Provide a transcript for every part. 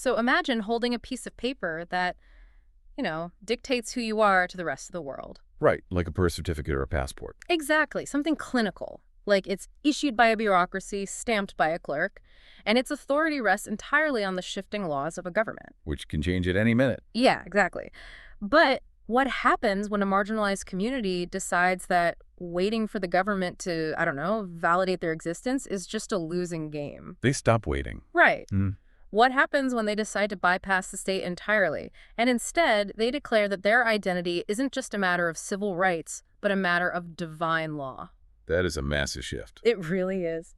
So imagine holding a piece of paper that, dictates who you are to the rest of the world. Right, like a birth certificate or a passport. Exactly, something clinical. Like it's issued by a bureaucracy, stamped by a clerk, and its authority rests entirely on the shifting laws of a government. Which can change at any minute. Yeah, exactly. But what happens when a marginalized community decides that waiting for the government to, I don't know, validate their existence is just a losing game? They stop waiting. Right. Mm. What happens when they decide to bypass the state entirely, and instead they declare that their identity isn't just a matter of civil rights, but a matter of divine law? That is a massive shift. It really is.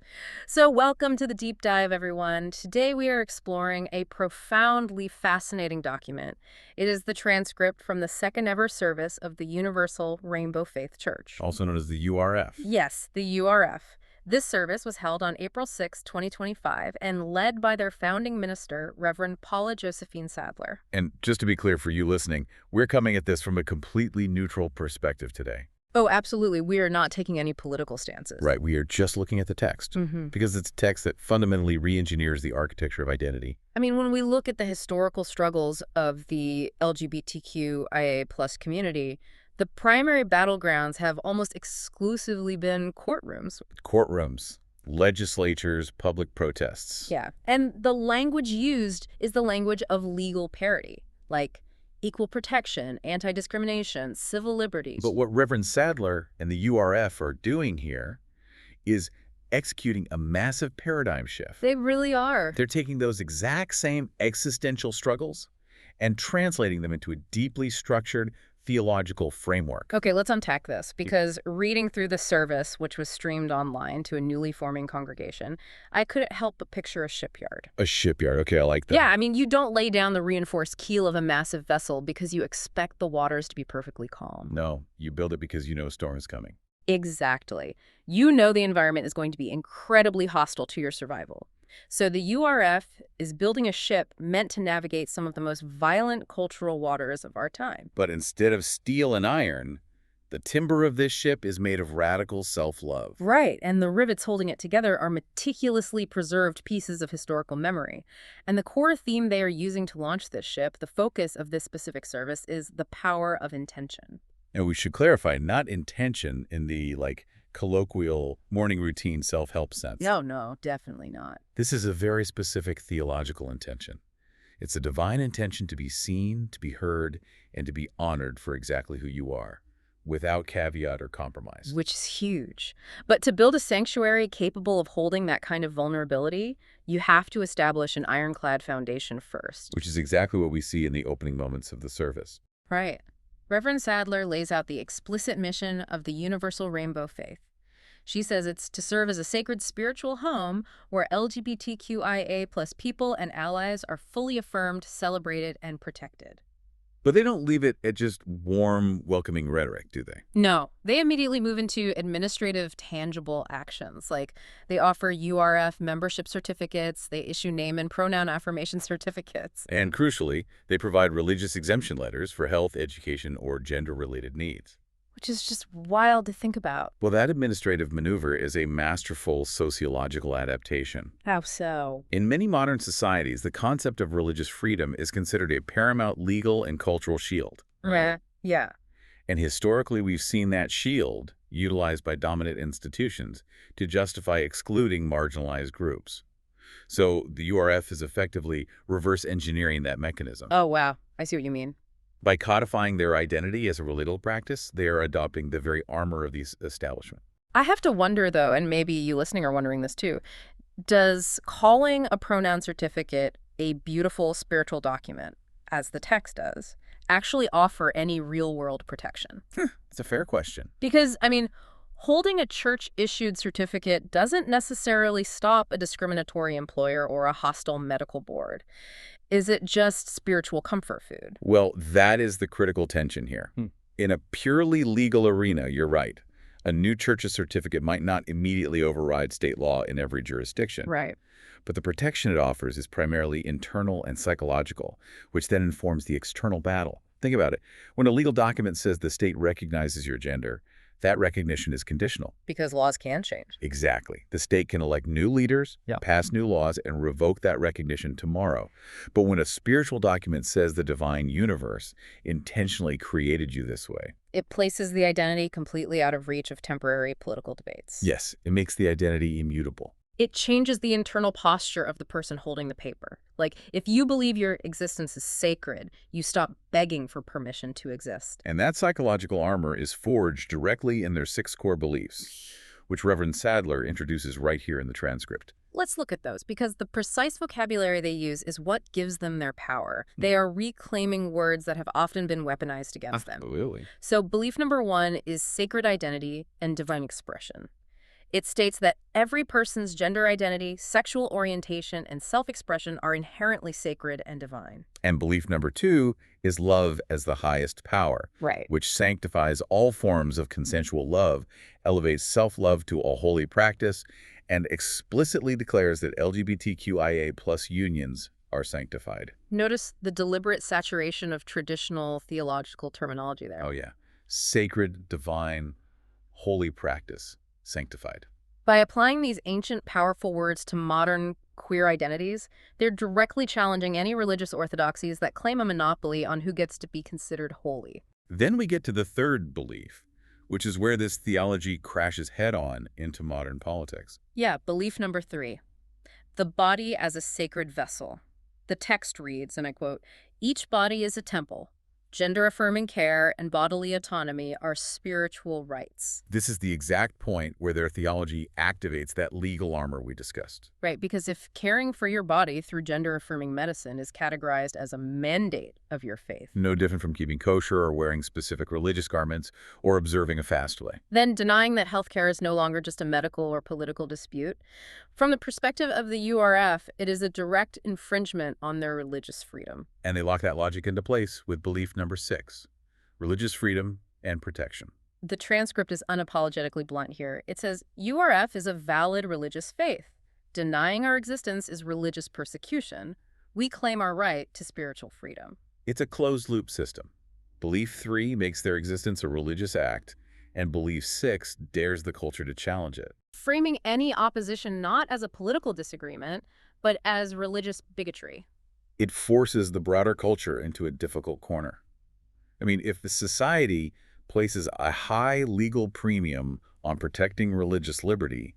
So welcome to the deep dive, everyone. Today we are exploring a profoundly fascinating document. It is the transcript from the second ever service of the Universal Rainbow Faith Church. Also known as the URF. Yes, the URF. This service was held on April 6, 2025, and led by their founding minister, Reverend Paula Josephine Sadler. And just to be clear for you listening, we're coming at this from a completely neutral perspective today. Oh, absolutely. We are not taking any political stances. Right, we are just looking at the text, because it's a text that fundamentally re-engineers the architecture of identity. I mean, when we look at the historical struggles of the LGBTQIA+ community, the primary battlegrounds have almost exclusively been courtrooms. Courtrooms, legislatures, public protests. Yeah. And the language used is the language of legal parity, like equal protection, anti-discrimination, civil liberties. But what Reverend Sadler and the URF are doing here is executing a massive paradigm shift. They really are. They're taking those exact same existential struggles and translating them into a deeply structured theological framework. Okay, let's unpack this, because reading through the service, which was streamed online to a newly forming congregation, I couldn't help but picture a shipyard. A shipyard. Okay, I like that. Yeah, I mean, you don't lay down the reinforced keel of a massive vessel because you expect the waters to be perfectly calm. No, you build it because you know a storm is coming. Exactly. You know the environment is going to be incredibly hostile to your survival. So the URF is building a ship meant to navigate some of the most violent cultural waters of our time. But instead of steel and iron, the timber of this ship is made of radical self-love. Right, and the rivets holding it together are meticulously preserved pieces of historical memory. And the core theme they are using to launch this ship, the focus of this specific service, is the power of intention. And we should clarify, not intention in the, colloquial morning routine self-help sense. No, definitely not. This is a very specific theological intention. It's a divine intention to be seen, to be heard, and to be honored for exactly who you are, without caveat or compromise. Which is huge. But to build a sanctuary capable of holding that kind of vulnerability, you have to establish an ironclad foundation first. Which is exactly what we see in the opening moments of the service. Right. Reverend Sadler lays out the explicit mission of the Universal Rainbow Faith. She says it's to serve as a sacred spiritual home where LGBTQIA+ people and allies are fully affirmed, celebrated, and protected. But they don't leave it at just warm, welcoming rhetoric, do they? No, they immediately move into administrative, tangible actions. Like they offer URF membership certificates, they issue name and pronoun affirmation certificates. And crucially, they provide religious exemption letters for health, education, or gender-related needs. Which is just wild to think about. Well, that administrative maneuver is a masterful sociological adaptation. How so? In many modern societies, the concept of religious freedom is considered a paramount legal and cultural shield. Yeah. And historically, we've seen that shield utilized by dominant institutions to justify excluding marginalized groups. So the URF is effectively reverse engineering that mechanism. Oh, wow. I see what you mean. By codifying their identity as a relational practice, they are adopting the very armor of these establishments. I have to wonder, though, and maybe you listening are wondering this too, does calling a pronoun certificate a beautiful spiritual document, as the text does, actually offer any real-world protection? It's a fair question. Because, I mean, holding a church-issued certificate doesn't necessarily stop a discriminatory employer or a hostile medical board. Is it just spiritual comfort food? Well, that is the critical tension here. In a purely legal arena, you're right. A new church's certificate might not immediately override state law in every jurisdiction. Right. But the protection it offers is primarily internal and psychological, which then informs the external battle. Think about it. When a legal document says the state recognizes your gender, that recognition is conditional. Because laws can change. Exactly. The state can elect new leaders, Yeah. pass new laws, and revoke that recognition tomorrow. But when a spiritual document says the divine universe intentionally created you this way, It places the identity completely out of reach of temporary political debates. yes, it makes the identity immutable. It changes the internal posture of the person holding the paper. Like, if you believe your existence is sacred, you stop begging for permission to exist. And that psychological armor is forged directly in their 6 core beliefs, which Reverend Sadler introduces right here in the transcript. Let's look at those, because the precise vocabulary they use is what gives them their power. They are reclaiming words that have often been weaponized against them. Absolutely. So belief number 1 is sacred identity and divine expression. It states that every person's gender identity, sexual orientation, and self-expression are inherently sacred and divine. And belief number 2 is love as the highest power, Right. which sanctifies all forms of consensual love, elevates self-love to a holy practice, and explicitly declares that LGBTQIA+ unions are sanctified. Notice the deliberate saturation of traditional theological terminology there. Oh yeah. Sacred, divine, holy practice, sanctified. By applying these ancient, powerful words to modern queer identities, they're directly challenging any religious orthodoxies that claim a monopoly on who gets to be considered holy. Then we get to the third belief, which is where this theology crashes head-on into modern politics. Yeah, belief number 3. The body as a sacred vessel. The text reads, and I quote, "Each body is a temple. Gender-affirming care and bodily autonomy are spiritual rights." This is the exact point where their theology activates that legal armor we discussed. Right, because if caring for your body through gender-affirming medicine is categorized as a mandate of your faith, No different from keeping kosher or wearing specific religious garments or observing a fast way. then denying that healthcare is no longer just a medical or political dispute. From the perspective of the URF, it is a direct infringement on their religious freedom. And they lock that logic into place with belief number 6, religious freedom and protection. The transcript is unapologetically blunt here. It says, URF is a valid religious faith. Denying our existence is religious persecution. We claim our right to spiritual freedom. It's a closed-loop system. Belief 3 makes their existence a religious act, and belief 6 dares the culture to challenge it. Framing any opposition not as a political disagreement, but as religious bigotry. It forces the broader culture into a difficult corner. I mean, if the society places a high legal premium on protecting religious liberty,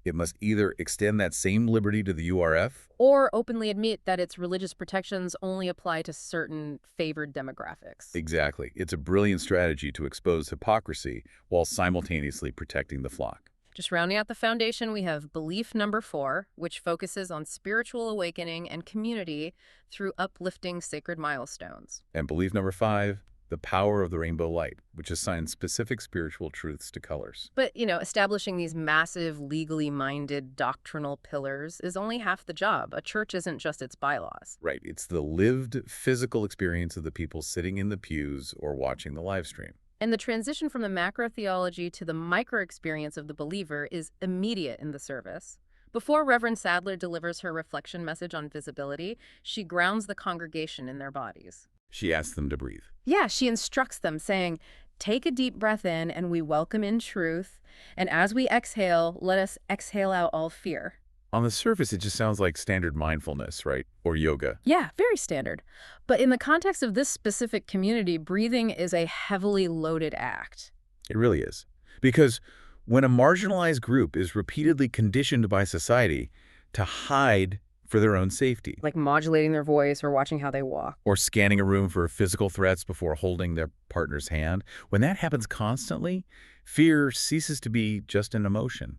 it must either extend that same liberty to the URF Or openly admit that its religious protections only apply to certain favored demographics. Exactly. It's a brilliant strategy to expose hypocrisy while simultaneously protecting the flock. Just rounding out the foundation, we have belief number 4, which focuses on spiritual awakening and community through uplifting sacred milestones. And belief number 5, the power of the rainbow light, which assigns specific spiritual truths to colors. But, establishing these massive, legally minded doctrinal pillars is only half the job. A church isn't just its bylaws. Right. It's the lived physical experience of the people sitting in the pews or watching the live stream. And the transition from the macro theology to the micro experience of the believer is immediate in the service. Before Reverend Sadler delivers her reflection message on visibility, she grounds the congregation in their bodies. She asks them to breathe. Yeah, she instructs them, saying, "Take a deep breath in and we welcome in truth. And as we exhale, let us exhale out all fear." On the surface, it just sounds like standard mindfulness, right? Or yoga. Yeah, very standard. But in the context of this specific community, breathing is a heavily loaded act. It really is. Because when a marginalized group is repeatedly conditioned by society to hide for their own safety, Like modulating their voice or watching how they walk. or scanning a room for physical threats before holding their partner's hand, when that happens constantly, fear ceases to be just an emotion.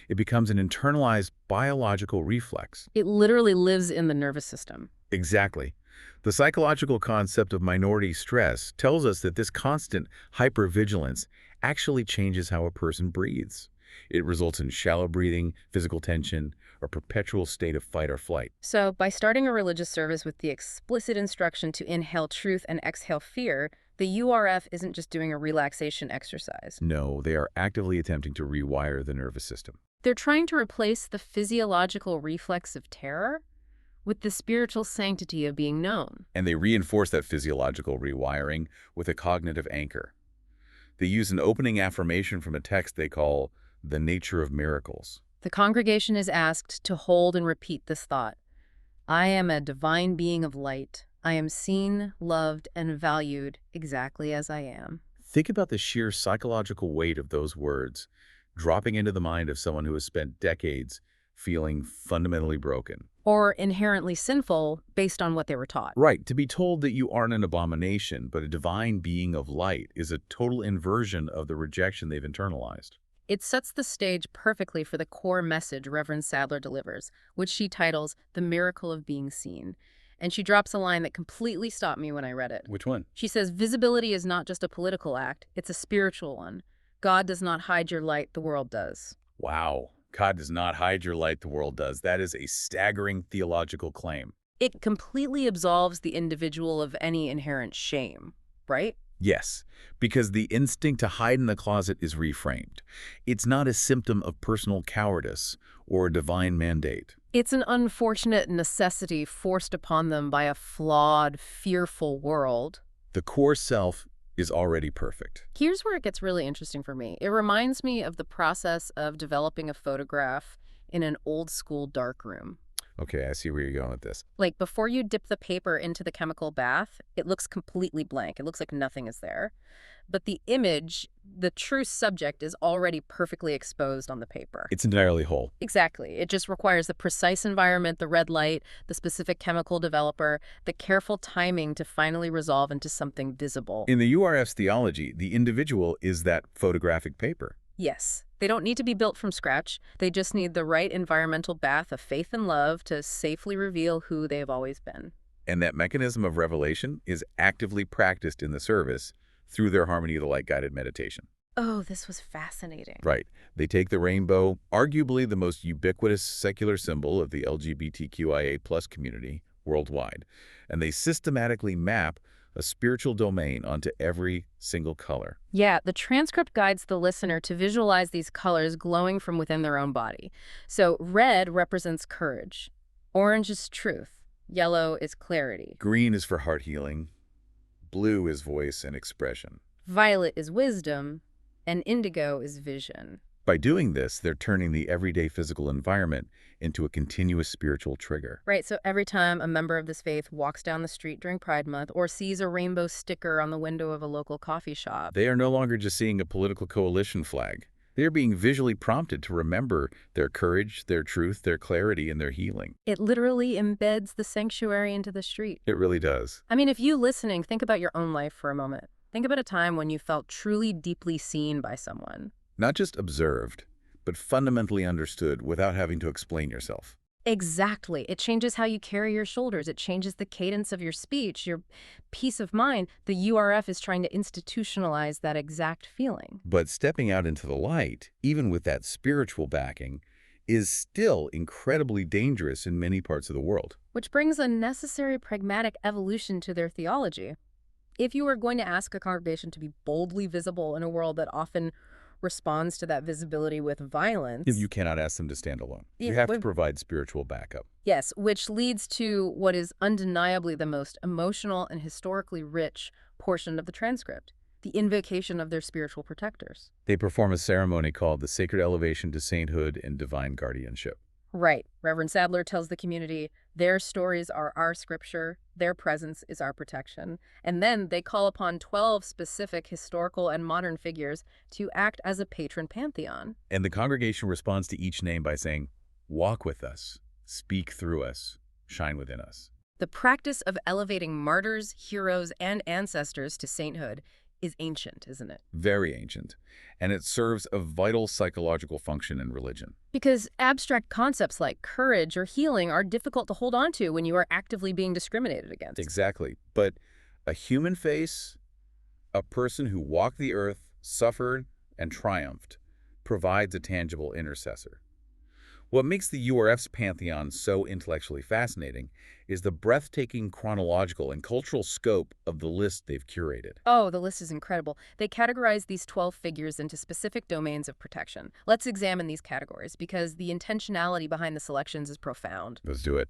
It becomes an internalized biological reflex. It literally lives in the nervous system. Exactly. The psychological concept of minority stress tells us that this constant hypervigilance actually changes how a person breathes. It results in shallow breathing, physical tension, or perpetual state of fight or flight. So by starting a religious service with the explicit instruction to inhale truth and exhale fear, the URF isn't just doing a relaxation exercise. No, they are actively attempting to rewire the nervous system. They're trying to replace the physiological reflex of terror with the spiritual sanctity of being known. And they reinforce that physiological rewiring with a cognitive anchor. They use an opening affirmation from a text they call the nature of miracles. The congregation is asked to hold and repeat this thought. I am a divine being of light. I am seen, loved, and valued exactly as I am. Think about the sheer psychological weight of those words, dropping into the mind of someone who has spent decades feeling fundamentally broken. Or inherently sinful based on what they were taught. Right, to be told that you aren't an abomination, but a divine being of light is a total inversion of the rejection they've internalized. It sets the stage perfectly for the core message Reverend Sadler delivers, which she titles The Miracle of Being Seen. And she drops a line that completely stopped me when I read it. Which one? She says, visibility is not just a political act, it's a spiritual one. God does not hide your light, the world does. Wow. God does not hide your light, the world does. That is a staggering theological claim. It completely absolves the individual of any inherent shame, right? Yes, because the instinct to hide in the closet is reframed. It's not a symptom of personal cowardice or a divine mandate. It's an unfortunate necessity forced upon them by a flawed, fearful world. The core self is already perfect. Here's where it gets really interesting for me. It reminds me of the process of developing a photograph in an old-school darkroom. Okay, I see where you're going with this. Like, before you dip the paper into the chemical bath, it looks completely blank. It looks like nothing is there. But the image, the true subject, is already perfectly exposed on the paper. It's entirely whole. Exactly. It just requires the precise environment, the red light, the specific chemical developer, the careful timing to finally resolve into something visible. In the URF's theology, the individual is that photographic paper. Yes. They don't need to be built from scratch. They just need the right environmental bath of faith and love to safely reveal who they've always been. And that mechanism of revelation is actively practiced in the service through their Harmony of the Light guided meditation. Oh, this was fascinating. Right. They take the rainbow, arguably the most ubiquitous secular symbol of the LGBTQIA+ community worldwide, and they systematically map a spiritual domain onto every single color. Yeah, the transcript guides the listener to visualize these colors glowing from within their own body. So red represents courage, orange is truth, yellow is clarity, Green is for heart healing, blue is voice and expression. violet is wisdom, and indigo is vision. By doing this, they're turning the everyday physical environment into a continuous spiritual trigger. Right, so every time a member of this faith walks down the street during Pride Month or sees a rainbow sticker on the window of a local coffee shop, They are no longer just seeing a political coalition flag. They are being visually prompted to remember their courage, their truth, their clarity, and their healing. it literally embeds the sanctuary into the street. It really does. I mean, if you listening, think about your own life for a moment. Think about a time when you felt truly deeply seen by someone. Not just observed, but fundamentally understood without having to explain yourself. Exactly. It changes how you carry your shoulders. It changes the cadence of your speech, your peace of mind. The URF is trying to institutionalize that exact feeling. But stepping out into the light, even with that spiritual backing, is still incredibly dangerous in many parts of the world. Which brings a necessary pragmatic evolution to their theology. If you are going to ask a congregation to be boldly visible in a world that often responds to that visibility with violence. You cannot ask them to stand alone. You Yeah, have to when- provide spiritual backup. Yes, which leads to what is undeniably the most emotional and historically rich portion of the transcript, the invocation of their spiritual protectors. They perform a ceremony called the Sacred Elevation to Sainthood and Divine Guardianship. Right. Reverend Sadler tells the community their stories are our scripture, their presence is our protection. And then they call upon 12 specific historical and modern figures to act as a patron pantheon. And the congregation responds to each name by saying, "Walk with us, speak through us, shine within us." The practice of elevating martyrs, heroes, and ancestors to sainthood is ancient, isn't it? Very ancient. And it serves a vital psychological function in religion. Because abstract concepts like courage or healing are difficult to hold on to when you are actively being discriminated against. Exactly. But a human face, a person who walked the earth, suffered, and triumphed, provides a tangible intercessor. What makes the URF's pantheon so intellectually fascinating is the breathtaking chronological and cultural scope of the list they've curated. Oh, the list is incredible. They categorize these 12 figures into specific domains of protection. Let's examine these categories because the intentionality behind the selections is profound. Let's do it.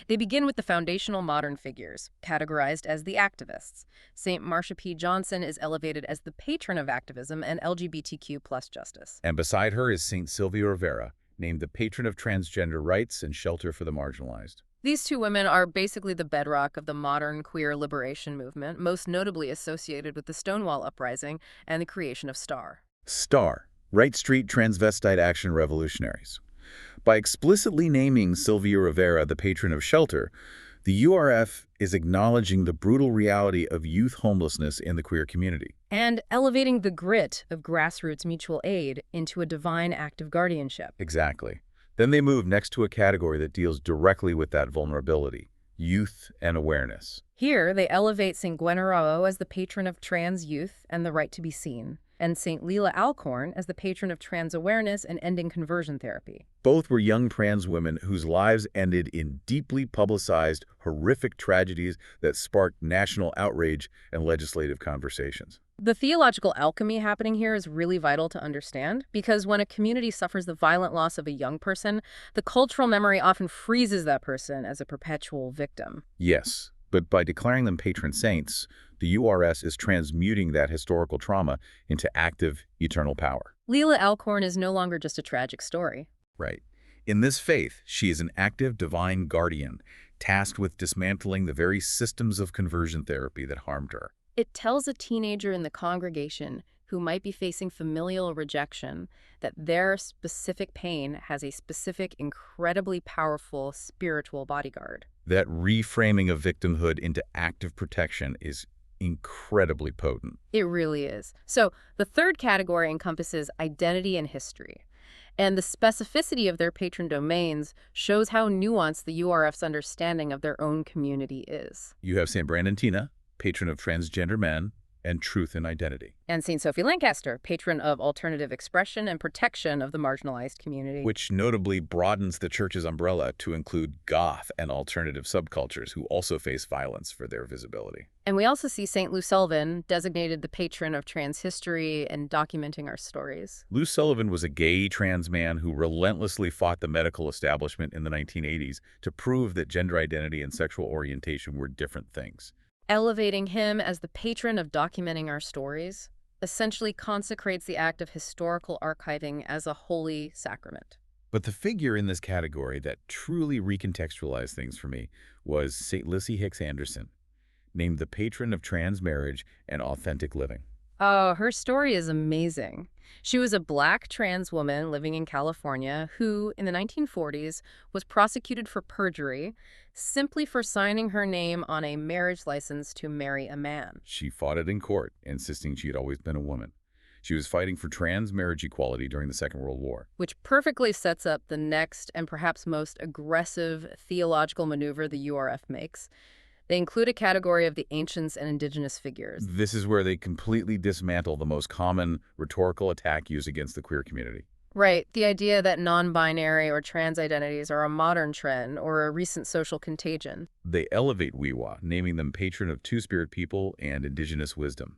They begin with the foundational modern figures, categorized as the activists. St. Marsha P. Johnson is elevated as the patron of activism and LGBTQ plus justice. And beside her is St. Sylvia Rivera, named the patron of transgender rights and shelter for the marginalized. These two women are basically the bedrock of the modern queer liberation movement, most notably associated with the Stonewall Uprising and the creation of STAR. STAR, Right Street Transvestite Action Revolutionaries. By explicitly naming Sylvia Rivera the patron of shelter, the URF is acknowledging the brutal reality of youth homelessness in the queer community. And elevating the grit of grassroots mutual aid into a divine act of guardianship. Exactly. Then they move next to a category that deals directly with that vulnerability, youth and awareness. Here, they elevate St. Gwenerao as the patron of trans youth and the right to be seen, and St. Leila Alcorn as the patron of trans awareness and ending conversion therapy. Both were young trans women whose lives ended in deeply publicized, horrific tragedies that sparked national outrage and legislative conversations. The theological alchemy happening here is really vital to understand, because when a community suffers the violent loss of a young person, the cultural memory often freezes that person as a perpetual victim. Yes, but by declaring them patron saints, the URS is transmuting that historical trauma into active, eternal power. Leila Alcorn is no longer just a tragic story. Right. In this faith, she is an active divine guardian, tasked with dismantling the very systems of conversion therapy that harmed her. It tells a teenager in the congregation who might be facing familial rejection that their specific pain has a specific, incredibly powerful spiritual bodyguard. That reframing of victimhood into active protection is incredibly potent. It really is. So the third category encompasses identity and history. And the specificity of their patron domains shows how nuanced the URF's understanding of their own community is. You have St. Brandon Tina, patron of transgender men, and truth and identity. And St. Sophie Lancaster, patron of alternative expression and protection of the marginalized community. Which notably broadens the church's umbrella to include goth and alternative subcultures who also face violence for their visibility. And we also see St. Lou Sullivan, designated the patron of trans history and documenting our stories. Lou Sullivan was a gay trans man who relentlessly fought the medical establishment in the 1980s to prove that gender identity and sexual orientation were different things. Elevating him as the patron of documenting our stories essentially consecrates the act of historical archiving as a holy sacrament. But the figure in this category that truly recontextualized things for me was St. Lissy Hicks Anderson, named the patron of trans marriage and authentic living. Oh, her story is amazing. She was a Black trans woman living in California who, in the 1940s, was prosecuted for perjury simply for signing her name on a marriage license to marry a man. She fought it in court, insisting she had always been a woman. She was fighting for trans marriage equality during the Second World War. Which perfectly sets up the next and perhaps most aggressive theological maneuver the URF makes. They include a category of the ancients and indigenous figures. This is where they completely dismantle the most common rhetorical attack used against the queer community. Right, the idea that non-binary or trans identities are a modern trend or a recent social contagion. They elevate Wiwa, naming them patron of two-spirit people and indigenous wisdom.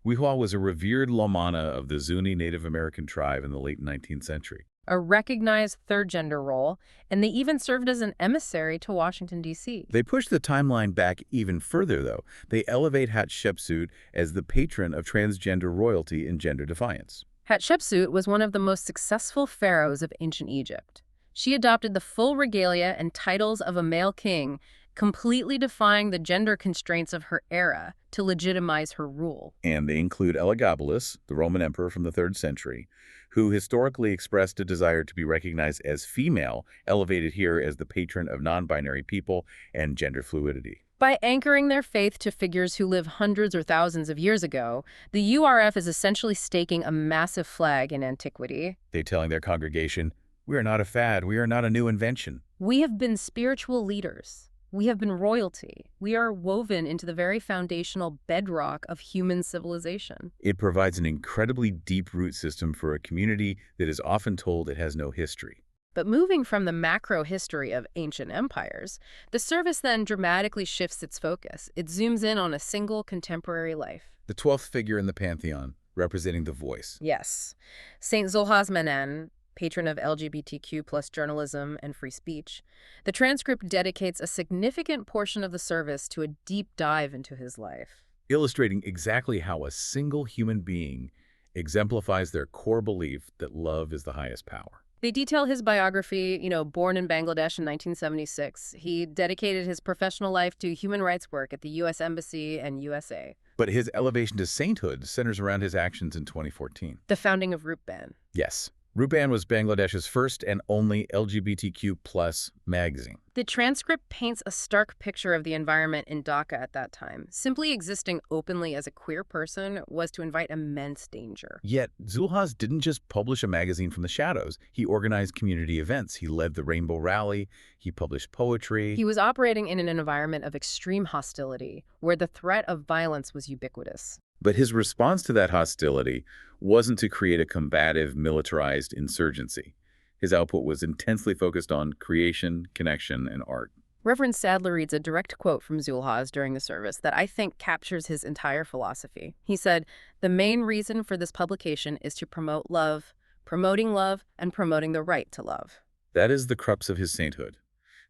Wiwa was a revered Lomana of the Zuni Native American tribe in the late 19th century. A recognized third gender role, and they even served as an emissary to Washington, D.C. They push the timeline back even further, though. They elevate Hatshepsut as the patron of transgender royalty and gender defiance. Hatshepsut was one of the most successful pharaohs of ancient Egypt. She adopted the full regalia and titles of a male king, completely defying the gender constraints of her era to legitimize her rule. And they include Elagabalus, the Roman emperor from the 3rd century, who historically expressed a desire to be recognized as female, elevated here as the patron of non-binary people and gender fluidity. By anchoring their faith to figures who lived hundreds or thousands of years ago, the URF is essentially staking a massive flag in antiquity. They're telling their congregation, "We are not a fad, we are not a new invention. We have been spiritual leaders. We have been royalty. We are woven into the very foundational bedrock of human civilization." It provides an incredibly deep root system for a community that is often told it has no history. But moving from the macro history of ancient empires, the service then dramatically shifts its focus. It zooms in on a single contemporary life. The 12th figure in the pantheon, representing the voice. Yes. St. Zulhaz Mannan, patron of LGBTQ plus journalism and free speech. The transcript dedicates a significant portion of the service to a deep dive into his life. Illustrating exactly how a single human being exemplifies their core belief that love is the highest power. They detail his biography, born in Bangladesh in 1976. He dedicated his professional life to human rights work at the U.S. Embassy and USA. But his elevation to sainthood centers around his actions in 2014. The founding of Rupan. Yes, Rupan was Bangladesh's first and only LGBTQ plus magazine. The transcript paints a stark picture of the environment in Dhaka at that time. Simply existing openly as a queer person was to invite immense danger. Yet, Zulhaz didn't just publish a magazine from the shadows. He organized community events. He led the Rainbow Rally. He published poetry. He was operating in an environment of extreme hostility, where the threat of violence was ubiquitous. But his response to that hostility wasn't to create a combative, militarized insurgency. His output was intensely focused on creation, connection, and art. Reverend Sadler reads a direct quote from Zulhaz during the service that I think captures his entire philosophy. He said, "The main reason for this publication is to promote love, promoting love, and promoting the right to love." That is the crux of his sainthood.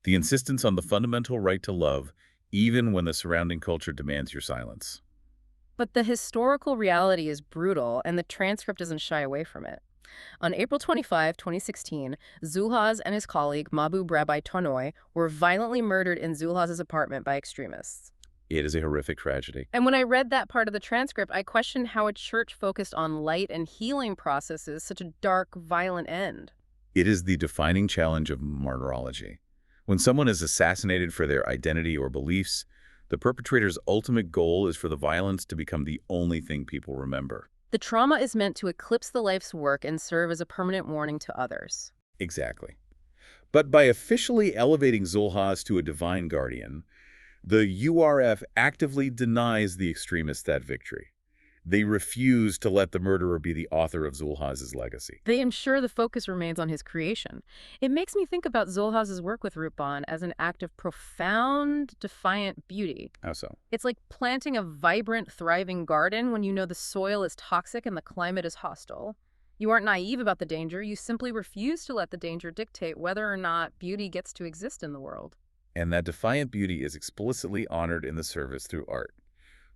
The insistence on the fundamental right to love, even when the surrounding culture demands your silence. But the historical reality is brutal, and the transcript doesn't shy away from it. On April 25, 2016, Zulhaz and his colleague Mahbub Rabbi Tonoy were violently murdered in Zulhaz's apartment by extremists. It is a horrific tragedy. And when I read that part of the transcript, I questioned how a church focused on light and healing processes such a dark, violent end. It is the defining challenge of martyrology. When someone is assassinated for their identity or beliefs, the perpetrator's ultimate goal is for the violence to become the only thing people remember. The trauma is meant to eclipse the life's work and serve as a permanent warning to others. Exactly. But by officially elevating Zulhaz to a divine guardian, the URF actively denies the extremists that victory. They refuse to let the murderer be the author of Zulhaz's legacy. They ensure the focus remains on his creation. It makes me think about Zulhaz's work with Rupan as an act of profound, defiant beauty. How so? It's like planting a vibrant, thriving garden when you know the soil is toxic and the climate is hostile. You aren't naive about the danger, you simply refuse to let the danger dictate whether or not beauty gets to exist in the world. And that defiant beauty is explicitly honored in the service through art.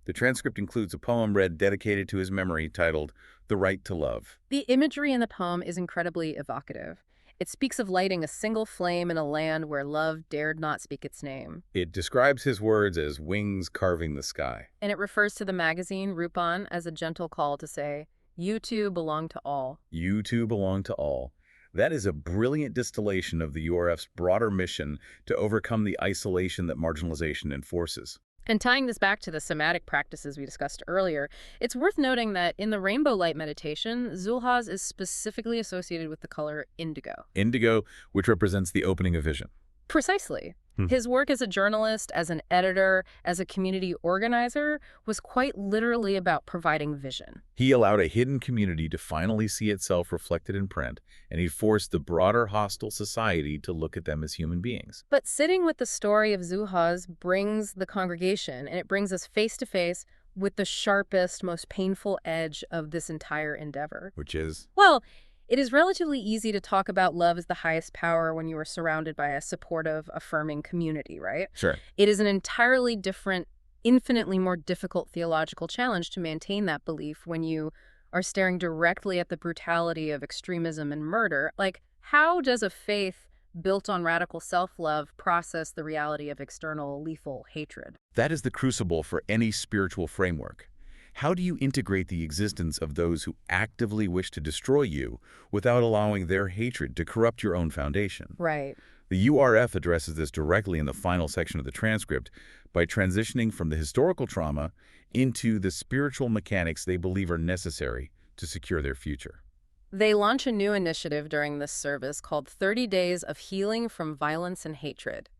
The transcript includes a poem read dedicated to his memory titled The Right to Love. The imagery in the poem is incredibly evocative. It speaks of lighting a single flame in a land where love dared not speak its name. It describes his words as wings carving the sky. And it refers to the magazine, Rupan, as a gentle call to say, "You too belong to all." You too belong to all. That is a brilliant distillation of the URF's broader mission to overcome the isolation that marginalization enforces. And tying this back to the somatic practices we discussed earlier, it's worth noting that in the rainbow light meditation, Zulhaz is specifically associated with the color indigo. Indigo, which represents the opening of vision. Precisely. His work as a journalist, as an editor, as a community organizer was quite literally about providing vision. He allowed a hidden community to finally see itself reflected in print, and he forced the broader hostile society to look at them as human beings. But sitting with the story of Zulhaz brings the congregation, and it brings us face to face with the sharpest, most painful edge of this entire endeavor. Which is? Well, it is relatively easy to talk about love as the highest power when you are surrounded by a supportive, affirming community, right? Sure. It is an entirely different, infinitely more difficult theological challenge to maintain that belief when you are staring directly at the brutality of extremism and murder. Like, how does a faith built on radical self-love process the reality of external, lethal hatred? That is the crucible for any spiritual framework. How do you integrate the existence of those who actively wish to destroy you without allowing their hatred to corrupt your own foundation? Right. The URF addresses this directly in the final section of the transcript by transitioning from the historical trauma into the spiritual mechanics they believe are necessary to secure their future. They launch a new initiative during this service called 30 Days of Healing from Violence and Hatred.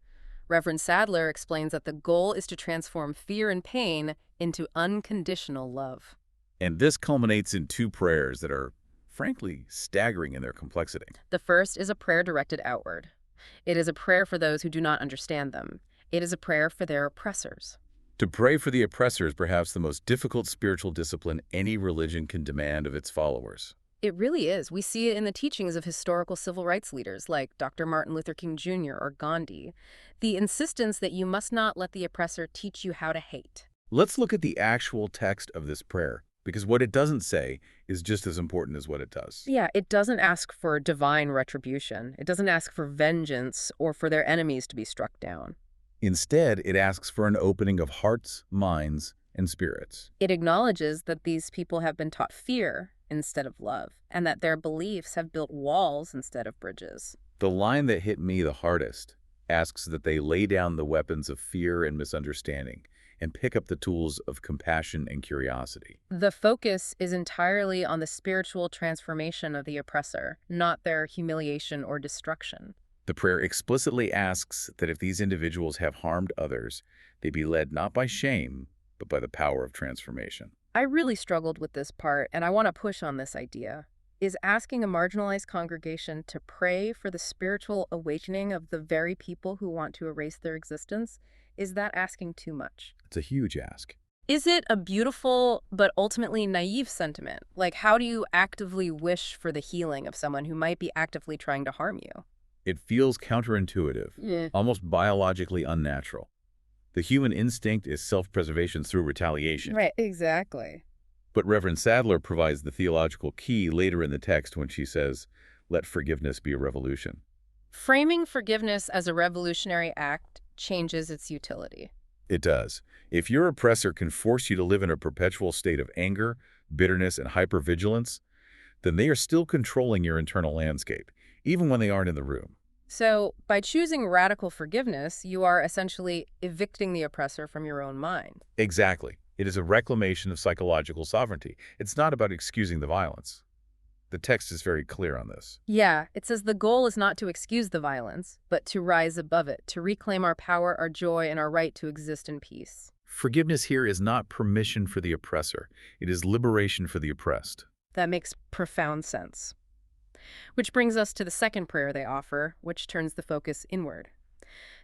Reverend Sadler explains that the goal is to transform fear and pain into unconditional love. And this culminates in two prayers that are, frankly, staggering in their complexity. The first is a prayer directed outward. It is a prayer for those who do not understand them. It is a prayer for their oppressors. To pray for the oppressor is perhaps the most difficult spiritual discipline any religion can demand of its followers. It really is. We see it in the teachings of historical civil rights leaders like Dr. Martin Luther King Jr. or Gandhi. The insistence that you must not let the oppressor teach you how to hate. Let's look at the actual text of this prayer, because what it doesn't say is just as important as what it does. Yeah, it doesn't ask for divine retribution. It doesn't ask for vengeance or for their enemies to be struck down. Instead, it asks for an opening of hearts, minds, and spirits. It acknowledges that these people have been taught fear instead of love, and that their beliefs have built walls instead of bridges. The line that hit me the hardest asks that they lay down the weapons of fear and misunderstanding and pick up the tools of compassion and curiosity. The focus is entirely on the spiritual transformation of the oppressor, not their humiliation or destruction. The prayer explicitly asks that if these individuals have harmed others, they be led not by shame, but by the power of transformation. I really struggled with this part, and I want to push on this idea. Is asking a marginalized congregation to pray for the spiritual awakening of the very people who want to erase their existence, is that asking too much? It's a huge ask. Is it a beautiful but ultimately naive sentiment? Like, how do you actively wish for the healing of someone who might be actively trying to harm you? It feels counterintuitive, Yeah. almost biologically unnatural. The human instinct is self-preservation through retaliation. Right, exactly. But Reverend Sadler provides the theological key later in the text when she says, "Let forgiveness be a revolution." Framing forgiveness as a revolutionary act changes its utility. It does. If your oppressor can force you to live in a perpetual state of anger, bitterness, and hypervigilance, then they are still controlling your internal landscape, even when they aren't in the room. So, by choosing radical forgiveness, you are essentially evicting the oppressor from your own mind. Exactly. It is a reclamation of psychological sovereignty. It's not about excusing the violence. The text is very clear on this. Yeah, it says the goal is not to excuse the violence, but to rise above it, to reclaim our power, our joy, and our right to exist in peace. Forgiveness here is not permission for the oppressor. It is liberation for the oppressed. That makes profound sense. Which brings us to the second prayer they offer, which turns the focus inward.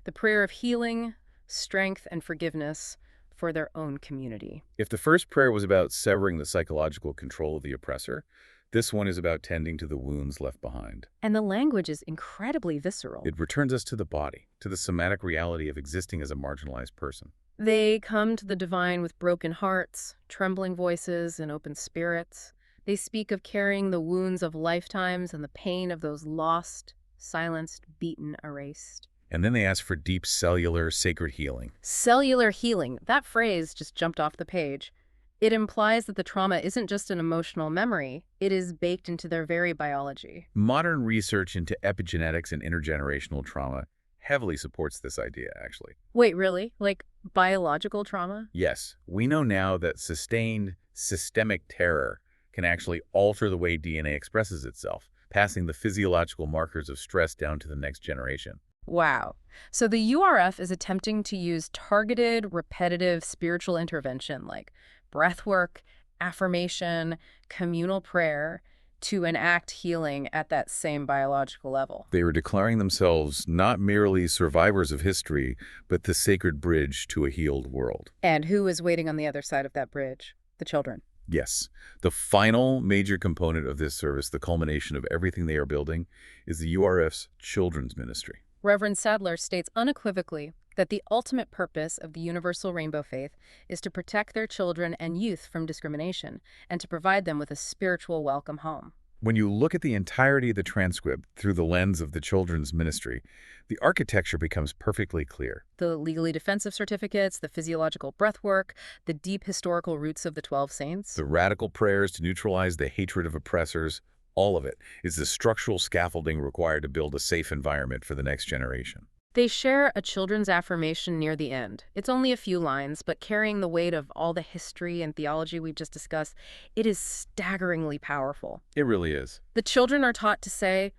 The prayer of healing, strength, and forgiveness for their own community. If the first prayer was about severing the psychological control of the oppressor, this one is about tending to the wounds left behind. And the language is incredibly visceral. It returns us to the body, to the somatic reality of existing as a marginalized person. They come to the divine with broken hearts, trembling voices, and open spirits. They speak of carrying the wounds of lifetimes and the pain of those lost, silenced, beaten, erased. And then they ask for deep cellular, sacred healing. Cellular healing, that phrase just jumped off the page. It implies that the trauma isn't just an emotional memory, it is baked into their very biology. Modern research into epigenetics and intergenerational trauma heavily supports this idea, actually. Wait, really? Like biological trauma? Yes, we know now that sustained systemic terror can actually alter the way DNA expresses itself, passing the physiological markers of stress down to the next generation. Wow. So the URF is attempting to use targeted, repetitive spiritual intervention like breathwork, affirmation, communal prayer to enact healing at that same biological level. They were declaring themselves not merely survivors of history, but the sacred bridge to a healed world. And who is waiting on the other side of that bridge? The children. Yes, the final major component of this service, the culmination of everything they are building, is the URF's children's ministry. Reverend Sadler states unequivocally that the ultimate purpose of the Universal Rainbow Faith is to protect their children and youth from discrimination and to provide them with a spiritual welcome home. When you look at the entirety of the transcript through the lens of the children's ministry, the architecture becomes perfectly clear. The legally defensive certificates, the physiological breathwork, the deep historical roots of the 12 saints. The radical prayers to neutralize the hatred of oppressors, all of it is the structural scaffolding required to build a safe environment for the next generation. They share a children's affirmation near the end. It's only a few lines, but carrying the weight of all the history and theology we've just discussed, it is staggeringly powerful. It really is. The children are taught to say,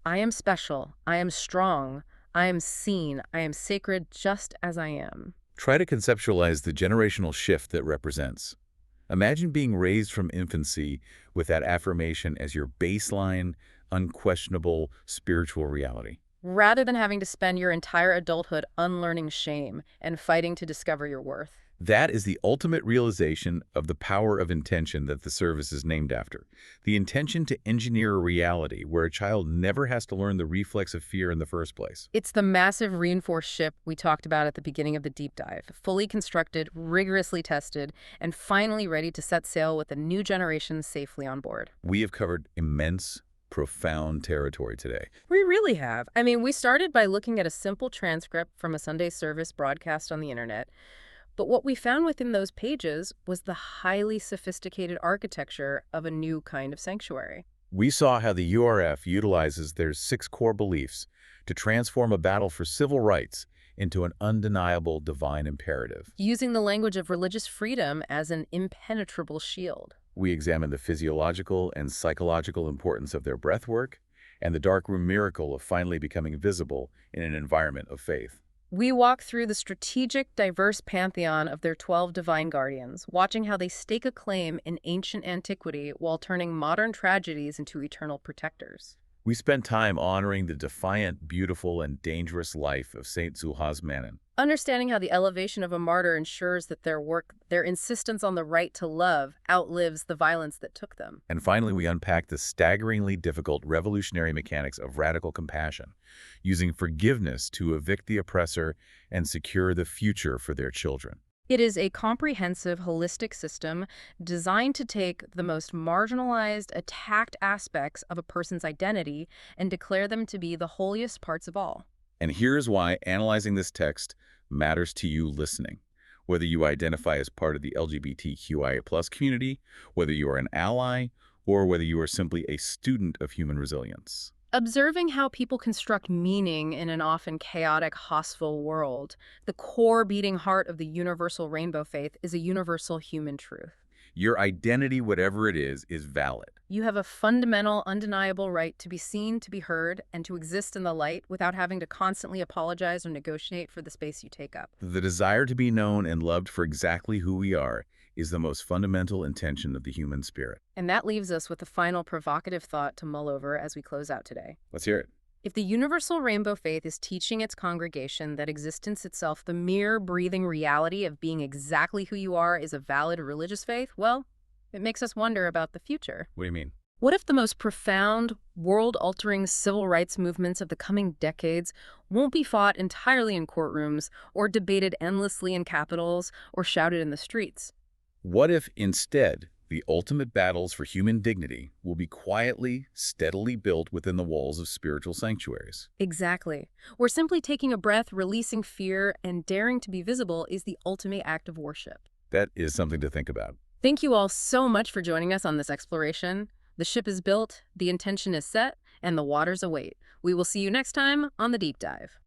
I am special, I am strong, I am seen, I am sacred just as I am. Try to conceptualize the generational shift that represents. Imagine being raised from infancy with that affirmation as your baseline, unquestionable spiritual reality. Rather than having to spend your entire adulthood unlearning shame and fighting to discover your worth. That is the ultimate realization of the power of intention that the service is named after. The intention to engineer a reality where a child never has to learn the reflex of fear in the first place. It's the massive reinforced ship we talked about at the beginning of the deep dive, fully constructed, rigorously tested, and finally ready to set sail with a new generation safely on board. We have covered immense, profound territory today. We really have. I mean, we started by looking at a simple transcript from a Sunday service broadcast on the internet. But what we found within those pages was the highly sophisticated architecture of a new kind of sanctuary. We saw how the URF utilizes their 6 core beliefs to transform a battle for civil rights into an undeniable divine imperative. Using the language of religious freedom as an impenetrable shield. We examined the physiological and psychological importance of their breathwork and the darkroom miracle of finally becoming visible in an environment of faith. We walk through the strategic, diverse pantheon of their 12 divine guardians, watching how they stake a claim in ancient antiquity while turning modern tragedies into eternal protectors. We spent time honoring the defiant, beautiful, and dangerous life of Saint Zulhaz Mannan. Understanding how the elevation of a martyr ensures that their work, their insistence on the right to love, outlives the violence that took them. And finally, we unpacked the staggeringly difficult revolutionary mechanics of radical compassion, using forgiveness to evict the oppressor and secure the future for their children. It is a comprehensive, holistic system designed to take the most marginalized, attacked aspects of a person's identity and declare them to be the holiest parts of all. And here's why analyzing this text matters to you listening. Whether you identify as part of the LGBTQIA+ community, whether you are an ally, or whether you are simply a student of human resilience. Observing how people construct meaning in an often chaotic, hostile world, the core beating heart of the universal rainbow faith is a universal human truth. Your identity, whatever it is valid. You have a fundamental, undeniable right to be seen, to be heard, and to exist in the light without having to constantly apologize or negotiate for the space you take up. The desire to be known and loved for exactly who we are is the most fundamental intention of the human spirit. And that leaves us with a final provocative thought to mull over as we close out today. Let's hear it. If the universal rainbow faith is teaching its congregation that existence itself, the mere breathing reality of being exactly who you are, is a valid religious faith, well, it makes us wonder about the future. What do you mean? What if the most profound, world-altering civil rights movements of the coming decades won't be fought entirely in courtrooms or debated endlessly in capitals or shouted in the streets? What if instead the ultimate battles for human dignity will be quietly, steadily built within the walls of spiritual sanctuaries? Exactly. Where simply taking a breath, releasing fear, and daring to be visible is the ultimate act of worship. That is something to think about. Thank you all so much for joining us on this exploration. The ship is built, the intention is set, and the waters await. We will see you next time on The Deep Dive.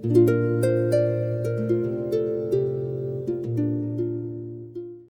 Thank you.